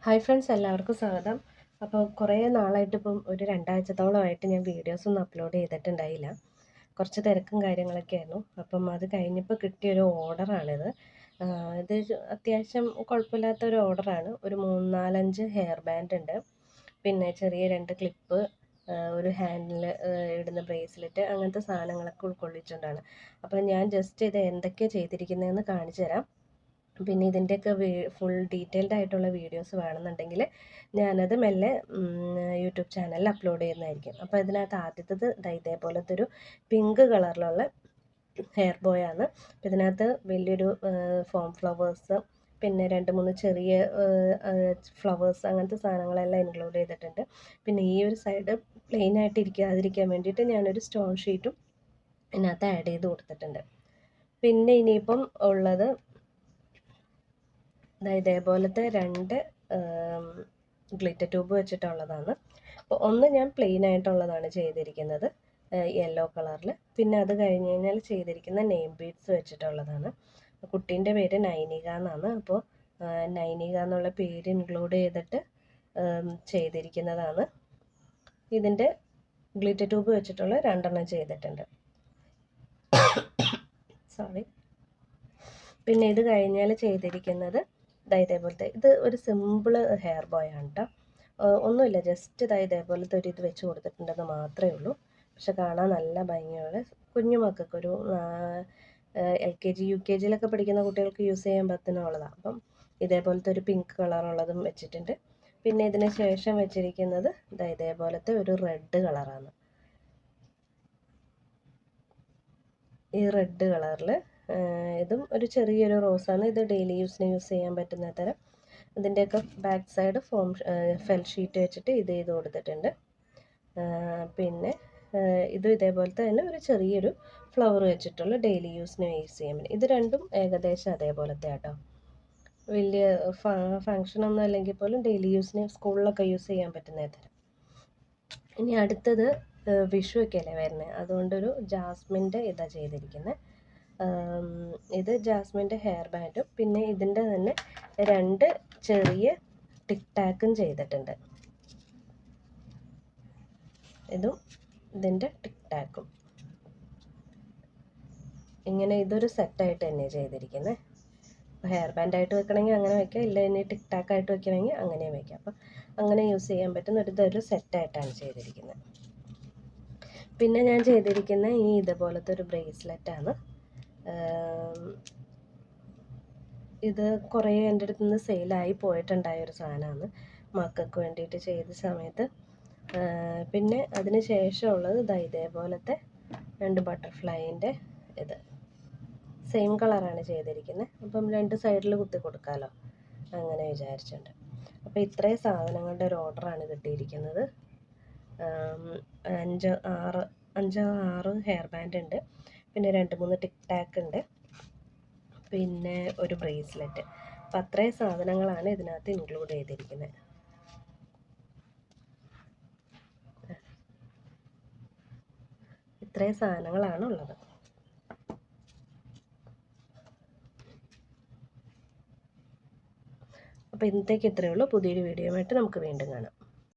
Hi friends, എല്ലാവർക്കും സ്വാഗതം. അപ്പോൾ കുറേ നാളായിട്ട് ഇപ്പം ഒരു രണ്ടാഴ്ചത്തോളമായിട്ട് ഞാൻ വീഡിയോസൊന്നും അപ്ലോഡ് ചെയ്തിട്ടുണ്ടായില്ല. കുറച്ച് തിരക്കും കാര്യങ്ങളൊക്കെ ആയിരുന്നു. അപ്പം അത് കഴിഞ്ഞപ്പോൾ കിട്ടിയൊരു ഓർഡറാണിത്. ഇത് അത്യാവശ്യം കുഴപ്പമില്ലാത്തൊരു ഓർഡറാണ്. ഒരു 3-4-5 ഹെയർ ബാൻഡ് ഉണ്ട്, പിന്നെ ചെറിയ 2 ക്ലിപ്പ്, ഒരു ഹാൻഡിൽ ഇടുന്ന ബ്രേസ്ലെറ്റ്, അങ്ങനത്തെ സാധനങ്ങളൊക്കെ ഉൾക്കൊള്ളിച്ചുകൊണ്ടാണ്. അപ്പോൾ ഞാൻ ജസ്റ്റ് ഇത് എന്തൊക്കെയാണ് ചെയ്തിരിക്കുന്നതെന്ന് കാണിച്ചു തരാം. പിന്നെ ഇതിൻ്റെയൊക്കെ ഫുൾ ഡീറ്റെയിൽഡ് ആയിട്ടുള്ള വീഡിയോസ് വേണമെന്നുണ്ടെങ്കിൽ ഞാനത് മെല്ലെ യൂട്യൂബ് ചാനലിൽ അപ്ലോഡ് ചെയ്യുന്നതായിരിക്കും. അപ്പോൾ ഇതിനകത്ത് ആദ്യത്തേത് ഇതേപോലത്തെ ഒരു പിങ്ക് കളറിലുള്ള ഹെയർ ബോയ് ആണ്. ഇതിനകത്ത് വലിയൊരു ഫോം ഫ്ലവേഴ്സ്, പിന്നെ 2-3 ചെറിയ ഫ്ലവേഴ്സ്, അങ്ങനത്തെ സാധനങ്ങളെല്ലാം ഇൻക്ലൂഡ് ചെയ്തിട്ടുണ്ട്. പിന്നെ ഈ ഒരു സൈഡ് പ്ലെയിൻ ആയിട്ട് ഇരിക്കാതിരിക്കാൻ വേണ്ടിയിട്ട് ഞാനൊരു സ്റ്റോൺ ഷീറ്റും ഇതിനകത്ത് ആഡ് ചെയ്ത് കൊടുത്തിട്ടുണ്ട്. പിന്നെ ഇനിയിപ്പം ഉള്ളത് ഇതേപോലത്തെ 2 ഗ്ലിറ്റർ ട്യൂബ് വെച്ചിട്ടുള്ളതാണ്. അപ്പോൾ ഒന്ന് ഞാൻ പ്ലെയിൻ ആയിട്ടുള്ളതാണ് ചെയ്തിരിക്കുന്നത്, യെല്ലോ കളറിൽ. പിന്നെ അത് കഴിഞ്ഞ് കഴിഞ്ഞാൽ ചെയ്തിരിക്കുന്ന നെയിം ബീഡ്സ് വെച്ചിട്ടുള്ളതാണ്. കുട്ടീൻ്റെ പേര് നൈനിക എന്നാണ്. അപ്പോൾ നൈനിക എന്നുള്ള പേര് ഇൻക്ലൂഡ് ചെയ്തിട്ട് ചെയ്തിരിക്കുന്നതാണ്. ഇതിൻ്റെ ഗ്ലിറ്റർ ട്യൂബ് വെച്ചിട്ടുള്ള 2 ചെയ്തിട്ടുണ്ട്. സോറി. പിന്നെ ഇത് കഴിഞ്ഞാൽ ചെയ്തിരിക്കുന്നത് ഇതേപോലത്തെ, ഇത് ഒരു സിമ്പിൾ ഹെയർ ബോയ് ആണ് കേട്ടോ. ഒന്നുമില്ല, ജസ്റ്റ് ഇതേപോലത്തെ ഒരു ഇത് വെച്ച് കൊടുത്തിട്ടുണ്ടെന്ന് മാത്രമേ ഉള്ളൂ. പക്ഷെ കാണാൻ നല്ല ഭംഗിയുള്ള, കുഞ്ഞു മക്കൾക്കൊരു LKG UKGയിലൊക്കെ പഠിക്കുന്ന കുട്ടികൾക്ക് യൂസ് ചെയ്യാൻ പറ്റുന്നുള്ളതാണ്. അപ്പം ഇതേപോലത്തെ ഒരു പിങ്ക് കളറുള്ളതും വെച്ചിട്ടുണ്ട്. പിന്നെ ഇതിന് ശേഷം വെച്ചിരിക്കുന്നത് ഇതേപോലത്തെ ഒരു റെഡ് കളറാണ്. ഈ റെഡ് കളറിൽ ഇതും ഒരു ചെറിയൊരു റോസാണ്. ഇത് ഡെയിലി യൂസിന് യൂസ് ചെയ്യാൻ പറ്റുന്ന തരം. ഇതിൻ്റെയൊക്കെ ബാക്ക് സൈഡ് ഫെൽ ഷീറ്റ് വെച്ചിട്ട് ഇത് ചെയ്ത് കൊടുത്തിട്ടുണ്ട്. പിന്നെ ഇതും ഇതേപോലത്തെ തന്നെ ഒരു ചെറിയൊരു ഫ്ലവർ വെച്ചിട്ടുള്ള ഡെയിലി യൂസിന് യൂസ് ചെയ്യാൻ പറ്റും. ഇത് രണ്ടും ഏകദേശം അതേപോലത്തെ കേട്ടോ. വലിയ ഫങ്ഷനൊന്നും അല്ലെങ്കിൽ പോലും ഡെയിലി യൂസിന് സ്കൂളിലൊക്കെ യൂസ് ചെയ്യാൻ പറ്റുന്ന തരം. ഇനി അടുത്തത് വിഷു ഒക്കെ അല്ലേ വരുന്നത്, അതുകൊണ്ടൊരു ജാസ്മിൻ്റെ ഇതാണ് ചെയ്തിരിക്കുന്നത്. ഇത് ജാസ്മിൻ്റെ ഹെയർ ബാൻഡും പിന്നെ ഇതിൻ്റെ തന്നെ 2 ചെറിയ ടിക് ടാക്കും ചെയ്തിട്ടുണ്ട്. ഇതും ഇതിൻ്റെ ടിക് ടാക്കും ഇങ്ങനെ ഇതൊരു സെറ്റായിട്ട് തന്നെയാണ് ചെയ്തിരിക്കുന്നത്. ഹെയർ ബാൻഡായിട്ട് വെക്കണമെങ്കിൽ അങ്ങനെ വയ്ക്കാം, ഇല്ല ഇനി ടിക് ടാക്കായിട്ട് വെക്കണമെങ്കിൽ അങ്ങനെ വയ്ക്കാം. അപ്പം അങ്ങനെ യൂസ് ചെയ്യാൻ പറ്റുന്ന ഇതൊരു സെറ്റായിട്ടാണ് ചെയ്തിരിക്കുന്നത്. പിന്നെ ഞാൻ ചെയ്തിരിക്കുന്ന ഇതുപോലത്തെ ഒരു ബ്രേസ്ലെറ്റാണ്. ഇത് കുറേ എൻ്റെ അടുത്ത് നിന്ന് സെയിലായി പോയിട്ടുണ്ടായൊരു സാധനമാണ്, മക്കൾക്ക് വേണ്ടിയിട്ട് ചെയ്ത സമയത്ത്. പിന്നെ അതിന് ശേഷമുള്ളത് ഇതേപോലത്തെ 2 ബട്ടർഫ്ലൈൻ്റെ ഇത് സെയിം കളറാണ് ചെയ്തിരിക്കുന്നത്. അപ്പം 2 സൈഡിൽ കുത്തി കൊടുക്കാമല്ലോ, അങ്ങനെ വിചാരിച്ചിട്ടുണ്ട്. അപ്പോൾ ഇത്രയും സാധനങ്ങളുടെ ഒരു ഓർഡറാണ് കിട്ടിയിരിക്കുന്നത്. 5-6 ഹെയർ ബാൻഡ് ഉണ്ട്, പിന്നെ 2-3 ടിക് ടാക്ക് ഉണ്ട്, പിന്നെ ഒരു ബ്രേസ്ലെറ്റ്. അപ്പം അത്രയും സാധനങ്ങളാണ് ഇതിനകത്ത് ഇൻക്ലൂഡ് ചെയ്തിരിക്കുന്നത്. ഇത്രയും സാധനങ്ങളാണ് ഉള്ളത്. അപ്പോൾ ഇന്നത്തേക്ക് ഇത്രയേ ഉള്ളൂ. പുതിയൊരു വീഡിയോയുമായിട്ട് നമുക്ക് വീണ്ടും കാണാം.